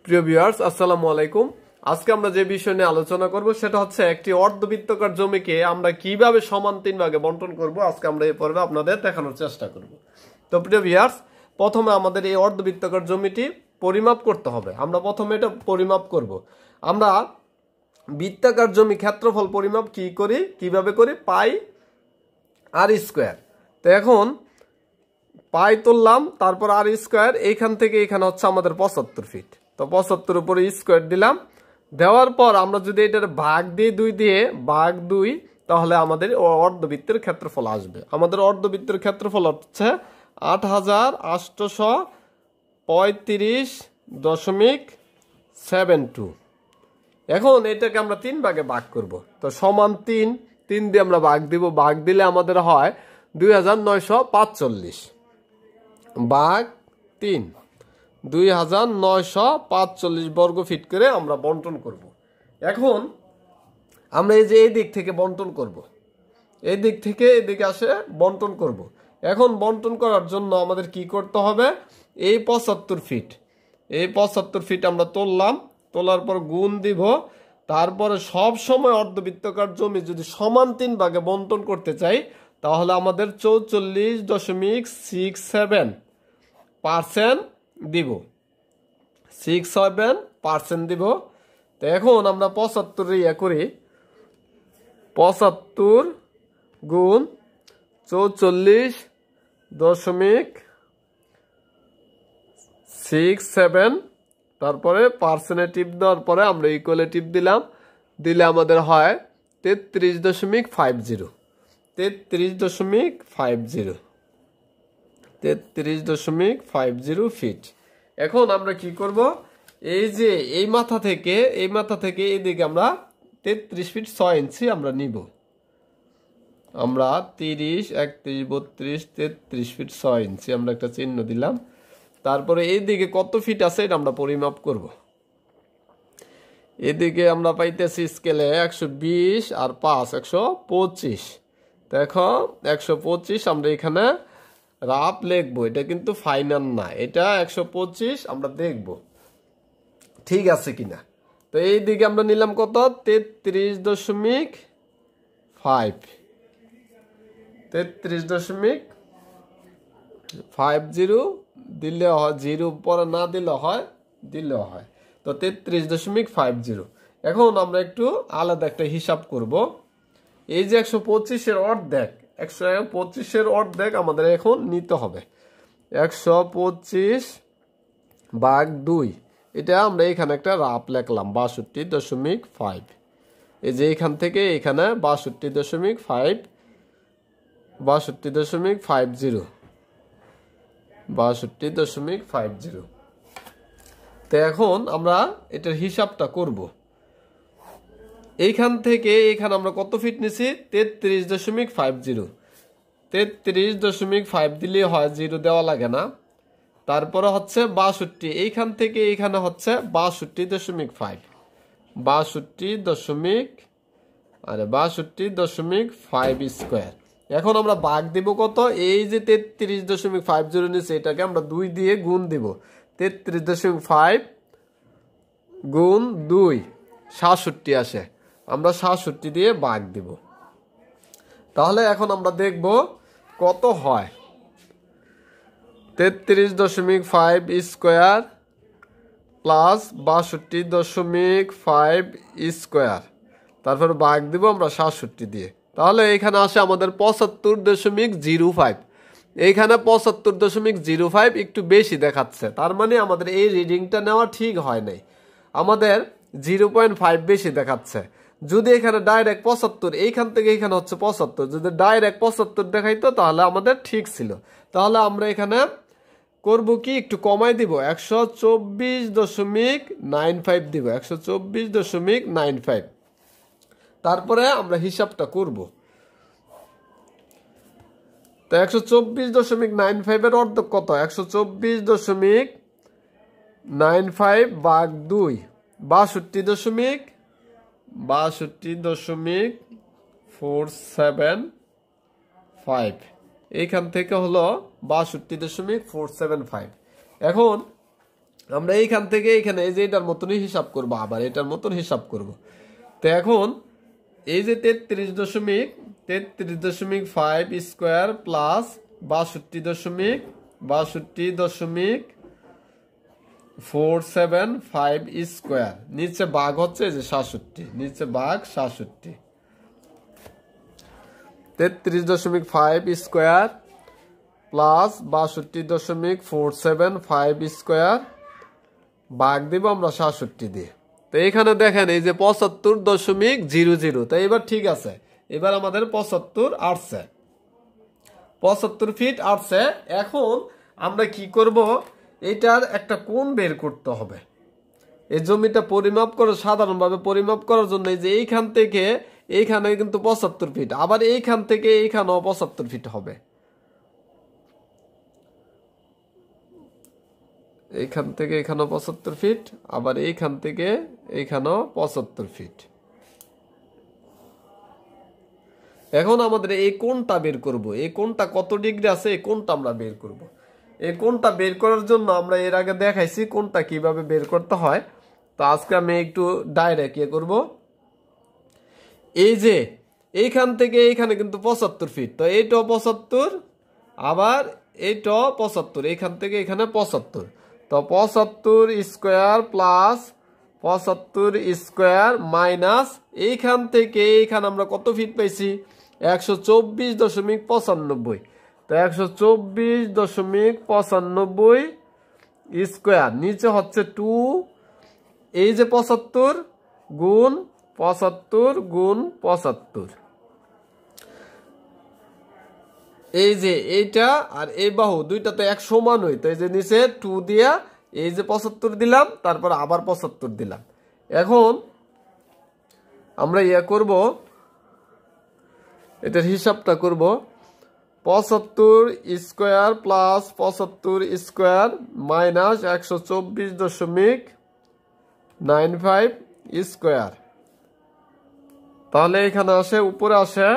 প্রিয় ভিউয়ার্স আসসালামু আলাইকুম। আজকে আমরা যে বিষয় নিয়ে আলোচনা করব সেটা হচ্ছে একটি অর্ধবৃত্তাকার জমিকে আমরা কিভাবে সমান তিন ভাগে বন্টন করব। আজকে আমরা এই পর্বে আপনাদের দেখানোর চেষ্টা করব। তো প্রিয় ভিউয়ার্স, প্রথমে আমাদের এই অর্ধবৃত্তাকার জমিটি পরিমাপ করতে হবে। আমরা প্রথমে এটা পরিমাপ করব। আমরা বৃত্তাকার জমি ক্ষেত্রফল পরিমাপ কিভাবে করি? পাই আর স্কোয়ার। তো এখন পাই তুললাম, তারপর আর স্কোয়ার, এইখান থেকে এখানে হচ্ছে আমাদের 75 ফিট। তো 75 উপরে স্কোয়ার দিলাম, দেওয়ার পর আমরা যদি এটার ভাগ দিই 2 দিয়ে ভাগ 2, তাহলে আমাদের অর্ধবৃত্তের ক্ষেত্রফল আসবে। আমাদের অর্ধবৃত্তের ক্ষেত্রফল হচ্ছে 8835.72। এখন এটাকে আমরা 3 ভাগে ভাগ করব। তো সমান 3 দিয়ে আমরা ভাগ দিব। ভাগ দিলে আমাদের হয় 2945 ভাগ 3, 2945 বর্গ ফিট করে আমরা বন্টন করব। এখন আমরা এই যে এই দিক থেকে বন্টন করব, এই দিক থেকে এদিকে আসে বন্টন করব। এখন বন্টন করার জন্য আমাদের কি করতে হবে? এই 75 ফিট আমরা তুললাম, তোলার পর গুণ দিব। তারপরে সব সময় অর্ধবৃত্তাকার জমি যদি সমান 3 ভাগে বন্টন করতে চাই, তাহলে আমাদের 44.67% দিব, 67% দিব। তো এখন আমরা 75 করি, 75 গুণ 44.67, তারপরে পার্সেন্টে টিপ দেওয়ার পরে আমরা ইকুয়ালে টিপ দিলাম, দিলে আমাদের হয় 33.50, 33.50 ফিট। এখন আমরা কি করব? এই যে এই মাথা থেকে এইদিকে আমরা 33 ফিট 6 ইঞ্চি আমরা নিব। আমরা 30, 31, 32, 33 ফিট 6 ইঞ্চি আমরা একটা চিহ্ন দিলাম। তারপরে এইদিকে কত ফিট আছে এটা আমরা পরিমাপ করব। এদিকে আমরা পাইতেছি স্কেলে 120 আর 5 125। দেখো 125 আমরা এখানে রাফ লিখবো, এটা কিন্তু ফাইনাল না, এটা 125 আমরা দেখব ঠিক আছে কিনা। তো এই দিকে আমরা নিলাম কত? 33.50 দিলে হয়, 0 পরে না দিলে হয়, দিলেও হয়। তো 33.50। এখন আমরা একটু আলাদা একটা হিসাব করব। এই যে 125-এর অর্ধেক, 125-এর অর্ধেক আমাদের এখন নিতে হবে। 125 ভাগ 2, এটা আমরা এখানে একটা রাফ লিখলাম 62.5। এই যে এখান থেকে এখানে 62.50, 62.50। তো এখন আমরা এটার হিসাবটা করব। এইখান থেকে এখানে আমরা কত ফিট নিছি? 33.50, 33.5 দিলে হয়, 0 দেওয়া লাগে না। তারপরে হচ্ছে 62, এইখান থেকে এইখানে হচ্ছে 62.5, 62.5 স্কোয়ার। এখন আমরা ভাগ দিব কত? এই যে 33.50 নিচে, এটাকে আমরা 2 দিয়ে গুণ দিব। 33.5 গুণ 2 67 আসে, আমরা 67 দিয়ে ভাগ দিব। তাহলে এখন আমরা দেখব কত হয়। 33.5 স্কোয়ার প্লাস 62.5 স্কোয়ার, তারপর ভাগ দিব আমরা 67 দিয়ে। তাহলে এখানে আসে আমাদের 75.05। এইখানে 75.05 একটু বেশি দেখাচ্ছে, তার মানে আমাদের এই রিডিংটা নেওয়া ঠিক হয় নাই, আমাদের 0.5 বেশি দেখাচ্ছে। যদি এখানে ডাইরেক্ট 75, এইখান থেকে এখানে হচ্ছে 75, যদি ডাইরেক্ট 75 দেখাইতো তাহলে আমাদের ঠিক ছিল। তাহলে আমরা এখানে করব কি? একটু কমাই দিব, 124.95 দিব, 124.95। তারপরে আমরা হিসাবটা করব। তো 124.95-এর অর্ধেক কত? 124.95 ভাগ 2, 62.475। এইখান থেকে হলো 62.475। এখন আমরা এইখান থেকে এইখানে এই যে এটার মতনই হিসাব করব, আবার এটার মতন হিসাব করব। তো এখন এই যে 33.5 স্কোয়ার প্লাস 62.475 স্কোয়ার, নিচে ভাগ হচ্ছে যে 67, নিচে ভাগ 67, 33.5 স্কোয়ার প্লাস 62.475 স্কোয়ার ভাগ দিব আমরা 67 দিয়ে। তো এখানে দেখেন এই যে 75.00, তো এবার ঠিক আছে, এবার আমাদের 75 আসছে, 75 ফিট আসছে। এখন আমরা কি করব, এটার একটা কোণ বের করতে হবে। এই জমিটা পরিমাপ করে, সাধারণভাবে পরিমাপ করার জন্য এই যে এইখান থেকে এইখানে কিন্তু 75 ফিট, আবার এইখান থেকে এইখানেও 75 ফিট হবে, এইখান থেকে এখানেও 75 ফিট, আবার এইখান থেকে এইখানেও 75 ফিট। এখন আমাদের এই কোণটা বের করব, এই কোণটা কত ডিগ্রি আছে এই কোণটা আমরা বের করব। এই কোণটা বের করার জন্য আমরা এর আগে দেখাইছি কোণটা কিভাবে বের করতে হয়। তো আজকে আমি একটু ডাইরেক্ট করব। এই যে এইখান থেকে এইখানে কিন্তু 75 ফিট, তো এইটাও 75, আবার এইটাও 75, এইখান থেকে এখানে 75, তো 75 স্কোয়ার প্লাস 75 স্কোয়ার মাইনাস এইখান থেকে এইখানে আমরা কত ফিট পাইছি 124.95, তো 124.95 স্কোয়ার, নিচে হচ্ছে 2, এই যে 75 গুণ 75 গুণ 75, এই যে এইটা আর এই বাহু দুইটা তো এক সমান হই, তো এই যে নিচে 2 দিয়া এই যে 75 দিলাম, তারপর আবার 75 দিলাম। এখন আমরা করব, এটার হিসাবটা করব, 75 square plus 75 square minus 124.95 square, তাহলে এখানে আসে, উপরে আসে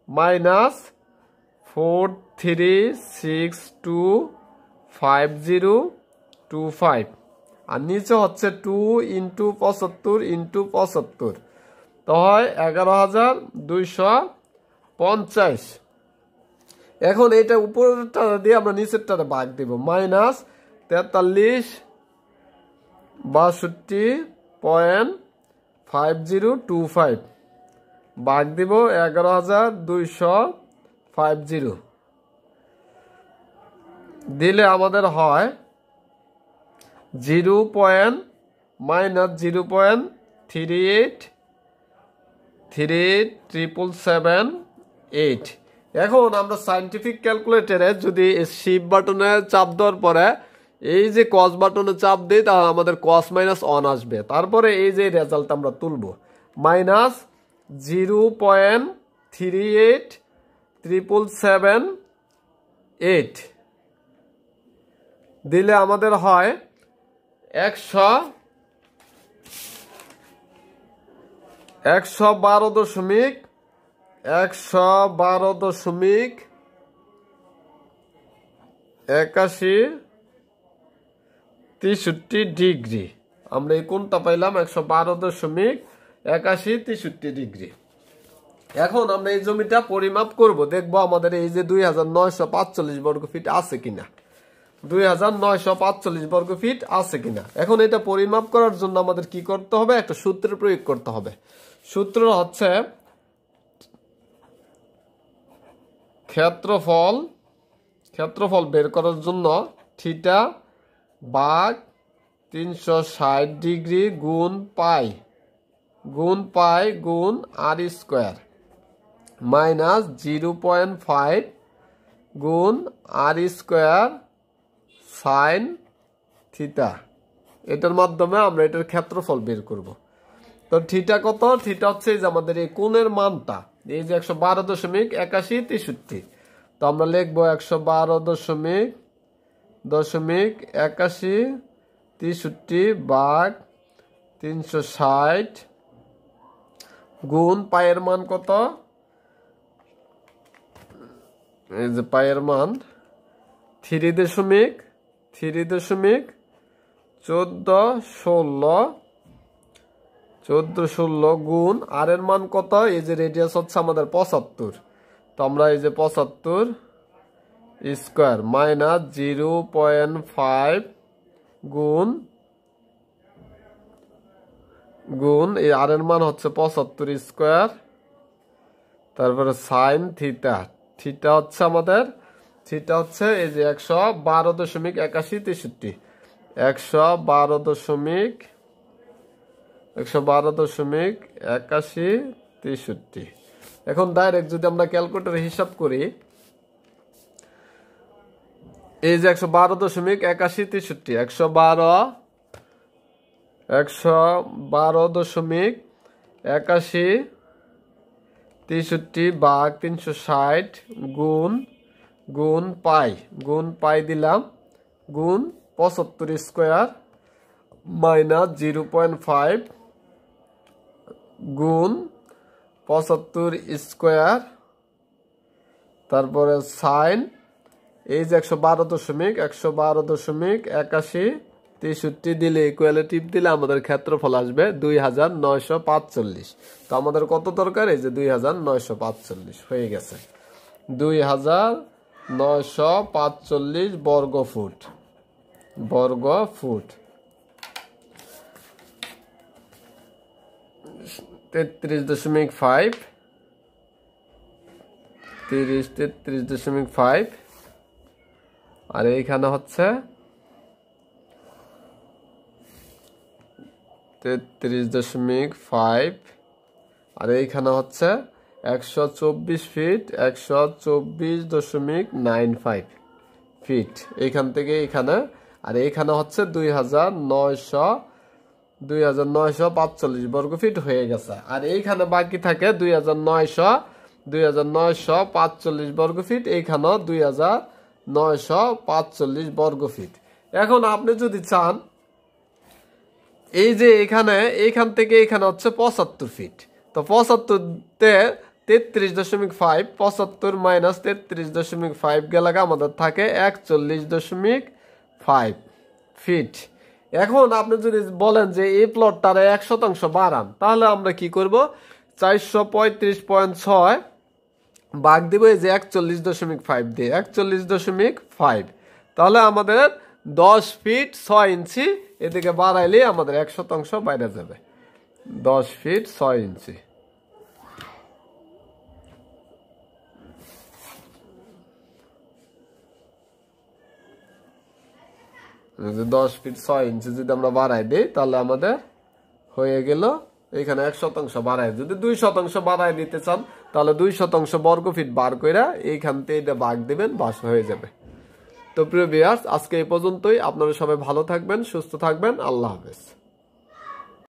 মাইনাস 43625025, আর নিচে হচ্ছে 2 ইন্টু 75 ইন্টু 75, তো হয় 11,250। এখন এটা উপরটা দিয়ে আমরা নিচেরটা ভাগ দিব, মাইনাস 43.5025 ভাগ দিব 11,250, দিলে আমাদের হয় 0.-0.383778। এখন আমরা সাইন্টিফিক ক্যালকুলেটরে যদি শিফট বাটনে চাপ দেওয়ার পরে এই যে কস বাটনে চাপ দিই, তাহলে আমাদের কস মাইনাস 1 আসবে, তারপরে এই যে রেজাল্ট আমরা তুলব, মাইনাস 0.383778 দিলে আমাদের হয় 112.83 ডিগ্রি। আমরা এই কোণটা পাইলাম 112.83 ডিগ্রি। এখন আমরা এই জমিটা পরিমাপ করব, দেখবো আমাদের এই যে 2945 বর্গ ফিট আছে কিনা, 2945 বর্গ ফিট আছে কিনা। এখন এটা পরিমাপ করার জন্য আমাদের কি করতে হবে, একটা সূত্র প্রয়োগ করতে হবে। সূত্র হচ্ছে ক্ষেত্রফল বের করার জন্য থিটা ভাগ 360 ডিগ্রি গুণ পাই গুণ আর স্কোয়ার মাইনাস 0.5 গুণ আর স্কোয়ার সাইন থিটা। এটার মাধ্যমে আমরা এটার ক্ষেত্রফল বের করব। তো থিটা কত, থিটা হচ্ছে যে আমাদের এই কোণের মানটা, এই যে 112.8163, তো আমরা লিখবো 112.8163 ভাগ 360 গুণ পায়ের মান কত, এই যে পায়ের মান 3.3 14 গুণ আর এর মান কত? এই যে রেডিয়াস হচ্ছে আমাদের 75, তো আমরা এই যে 75 স্কোয়ার মাইনাস 0.5 গুণ এই আর এর মান হচ্ছে 75 স্কোয়ার, তারপরে সাইন থিটা। থিটা হচ্ছে আমাদের এই যে 112.8163, 112.8163। এখন ডাইরেক্ট যদি আমরা ক্যালকুলেটরে হিসাব করি, এই যে 112.8163, 112.8163 ভাগ 360 গুণ পাই দিলাম, গুণ 75 স্কোয়ার মাইনাস 0.5 গুণ 75 স্কোয়ার, তারপরে সাইন এই যে 112.8163 দিলে ইকুয়ালিটিভ দিলে আমাদের ক্ষেত্রফল আসবে 2945। তো আমাদের কত দরকার? এই যে 2945 হয়ে গেছে, 2945 বর্গ ফুট। 33.5 আর এইখানে হচ্ছে 33.5 আর এইখানে হচ্ছে 124 ফিট, 124.95 ফিট এইখান থেকে এইখানে। আর এইখানে হচ্ছে 2945 বর্গ ফিট হয়ে গেছে। আর এইখানে বাকি থাকে 2945 বর্গ ফিট, এইখানেও 2945 বর্গ ফিট। এখন আপনি যদি চান, এই যে এইখান থেকে এখানে হচ্ছে 75 ফিট, তো 75-তে 33.5, 75 মাইনাস 33.5 গেলে আমাদের থাকে 41.5 ফিট। এখন আপনি যদি বলেন যে এই প্লটটারে 1% বাড়ান, তাহলে আমরা কি করব? 435.6 ভাগ দিব এই যে 41.5 দিয়ে, 41.5, তাহলে আমাদের 10 ফিট 6 ইঞ্চি এদিকে বাড়াইলে আমাদের 1% বাইরে যাবে, 10 ফিট 6 ইঞ্চি। যদি 10 ফিট 6 ইঞ্চি যদি আমরা বাড়াই দিই, তাহলে আমাদের হয়ে গেল এখানে 1% বাড়াই। যদি 2% বাড়াই দিতে চান, তাহলে 2% বর্গ ফিট বার করে এইখান থেকে এটা ভাগ দিবেন, বাস হয়ে যাবে। তো প্রিয় ভিউয়ার্স, আজকে এই পর্যন্তই। আপনারা সবাই ভালো থাকবেন, সুস্থ থাকবেন। আল্লাহ হাফেজ।